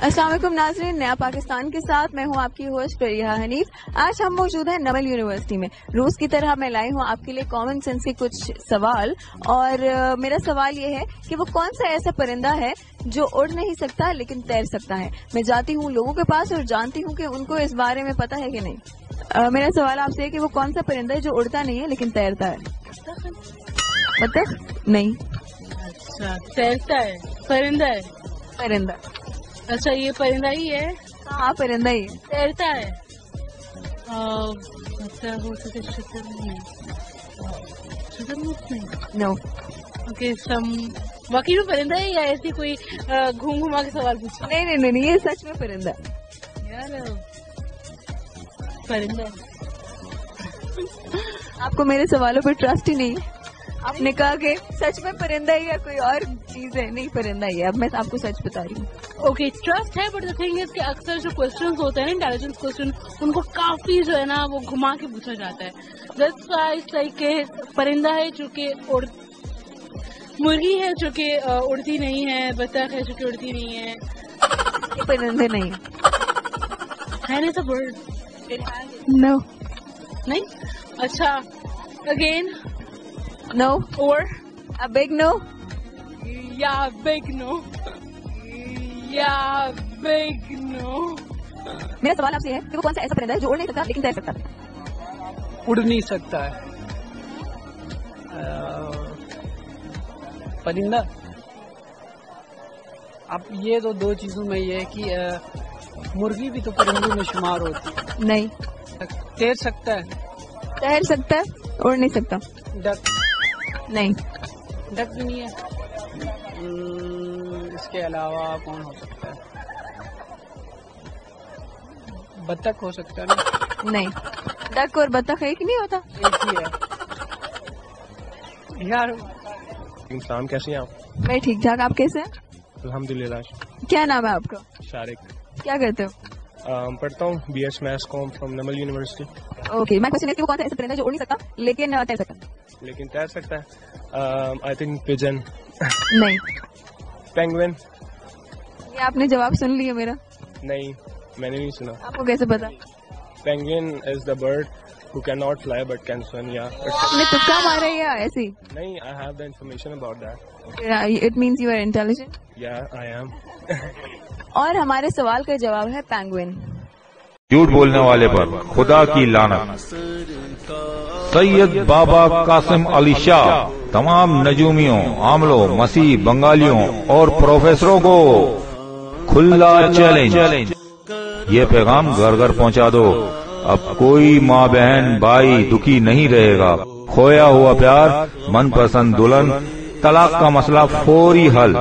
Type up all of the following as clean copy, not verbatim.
السلام علیکم ناظرین، نیا پاکستان کے ساتھ میں ہوں آپ کی ہوسٹ فریحہ حنیف۔ آج ہم موجود ہیں نمل یونیورسٹی میں۔ روز کی طرح میں لائی ہوں آپ کے لیے کامن سینس کے کچھ سوال، اور میرا سوال یہ ہے کہ وہ کون سا ایسا پرندہ ہے جو اڑ نہیں سکتا لیکن تیر سکتا ہے۔ میں جاتی ہوں لوگوں کے پاس اور جانتی ہوں کہ ان کو اس بارے میں پتا ہے کہ نہیں۔ میرا سوال آپ سے ہے کہ وہ کون سا پرندہ ہے جو اڑتا نہیں ہے لیکن تیرتا ہے؟ بطخ؟ نہیں۔ اچھا، تیرتا ہے، پرندہ ہے۔ پرندہ؟ اچھا، یہ پرندہ ہی ہے؟ ہاں، پرندہ ہی ہے۔ تیرتا ہے۔ ہو سکے شترمرغ نہیں؟ نو۔ اوکے، باقی جو پرندہ ہے یا ایسی کوئی گھوم گھما کے سوال پوچھا؟ نہیں، یہ سچ میں پرندہ ہے۔ یار پرندہ آپ کو میرے سوالوں پہ ٹرسٹ ہی نہیں ہے؟ آپ نے کہا کہ سچ میں پرندہ ہے یا کوئی اور چیز ہے؟ نہیں، پرندہ ہی ہے۔ اب میں آپ کو سچ بتا رہی ہوں۔ اوکے، ٹرسٹ ہے، بٹ دا تھنگ از کہ اکثر جو کوشچنس ہوتے ہیں نا، انٹیلیجنس کوشچن، ان کو کافی جو ہے نا وہ گھما کے پوچھا جاتا ہے۔ دیٹس وائی اٹس لائک کہ پرندہ ہے جو کہ مرغی ہے جو کہ اڑتی نہیں ہے، بطخ ہے جو کہ اڑتی نہیں ہے۔ یہ پرندے نہیں ہے نا، برڈ؟ نو۔ نہیں؟ اچھا، اگین نو اور بگ نو۔ یا بگ نو، یا بگ نو۔ میرا سوال آپ سے ہے کہ وہ کون سا ایسا پرندہ ہے جو اڑ نہیں سکتا لیکن تیر سکتا ہے؟ اڑ نہیں سکتا ہے پرندہ؟ اب یہ تو دو چیزوں میں یہ ہے کہ مرغی بھی تو پرندوں میں شمار ہوتی ہے۔ نہیں۔ تیر سکتا ہے؟ تیر سکتا ہے، اڑ نہیں سکتا۔ ڈک؟ نہیں۔ ڈک بھی نہیں ہے۔ اس کے علاوہ کون ہو سکتا ہے؟ بطخ ہو سکتا ہے نا؟ نہیں، ڈک اور بطخ ایک نہیں ہوتا؟ ایک ہی ہے یار۔ السلام، کیسے ہیں آپ؟ میں ٹھیک ٹھاک، آپ کیسے ہیں؟ الحمدللہ۔ کیا نام ہے آپ کا؟ شارق۔ کیا کرتے ہو؟ پڑھتا ہوں بی ایس میتھس کام فرام نمل یونیورسٹی۔ اوکے، میں کوشچن ہے کہ وہ کون سا ایسا پرندہ ہے جو اڑ نہیں سکتا لیکن تیر سکتا ہے؟ لیکن تیر سکتا ہے؟ I think pigeon. نہیں۔ پینگوین؟ یہ آپ نے جواب سن لیا میرا؟ نہیں، میں نے نہیں سنا۔ آپ کو کیسے پتا؟ Penguin is the bird who cannot fly but can swim. آپ نے تکا مارا یا ایسی؟ نہیں، I have the information about that. It means you are intelligent. Yeah, I am. اور ہمارے سوال کا جواب ہے پینگوین۔ جھوٹ بولنے والے پر خدا کی لعنت۔ سید بابا قاسم علی شاہ تمام نجومیوں، عاملوں، مسیح، بنگالیوں اور پروفیسروں کو کھلا چیلنج، یہ پیغام گھر گھر پہنچا دو۔ اب کوئی ماں بہن بھائی دکھی نہیں رہے گا۔ کھویا ہوا پیار، من پسند دلہن، طلاق کا مسئلہ فوری حل۔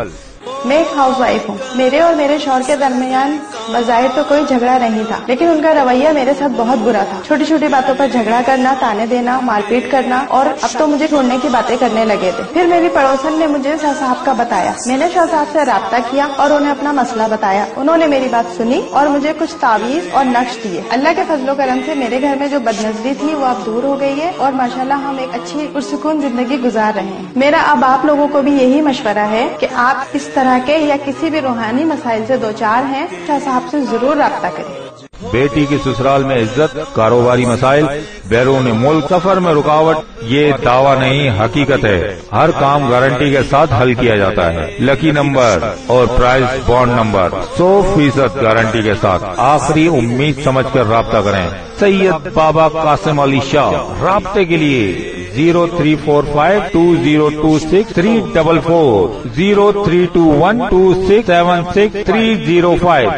میں ایک ہاؤس وائف ہوں۔ میرے اور میرے شوہر کے درمیان بظاہر تو کوئی جھگڑا نہیں تھا، لیکن ان کا رویہ میرے ساتھ بہت برا تھا۔ چھوٹی چھوٹی باتوں پر جھگڑا کرنا، تانے دینا، مار پیٹ کرنا، اور اب تو مجھے چھوڑنے کی باتیں کرنے لگے تھے۔ پھر میری پڑوسن نے مجھے شاہ صاحب کا بتایا۔ میں نے شاہ صاحب سے رابطہ کیا اور انہیں اپنا مسئلہ بتایا۔ انہوں نے میری بات سنی اور مجھے کچھ تعویذ اور نقش دیے۔ اللہ کے فضل و کرم سے میرے گھر میں جو بدنظری تھی وہ اب دور ہو گئی ہے، اور ماشاءاللہ ہم ایک اچھی پرسکون زندگی گزار رہے ہیں۔ میرا اب آپ لوگوں کو بھی یہی مشورہ ہے کہ آپ اس طرح کے یا کسی بھی روحانی مسائل سے دوچار ہیں، شاہ صاحب سے ضرور رابطہ کریں۔ بیٹی کی سسرال میں عزت، کاروباری مسائل، بیرون ملک سفر میں رکاوٹ، یہ دعویٰ نہیں، حقیقت ہے۔ ہر کام گارنٹی کے ساتھ حل کیا جاتا ہے۔ لکی نمبر اور پرائز بانڈ نمبر 100% گارنٹی کے ساتھ۔ آخری امید سمجھ کر رابطہ کریں۔ سید بابا قاسم علی شاہ۔ رابطے کے لیے 03452026 344 03212676 305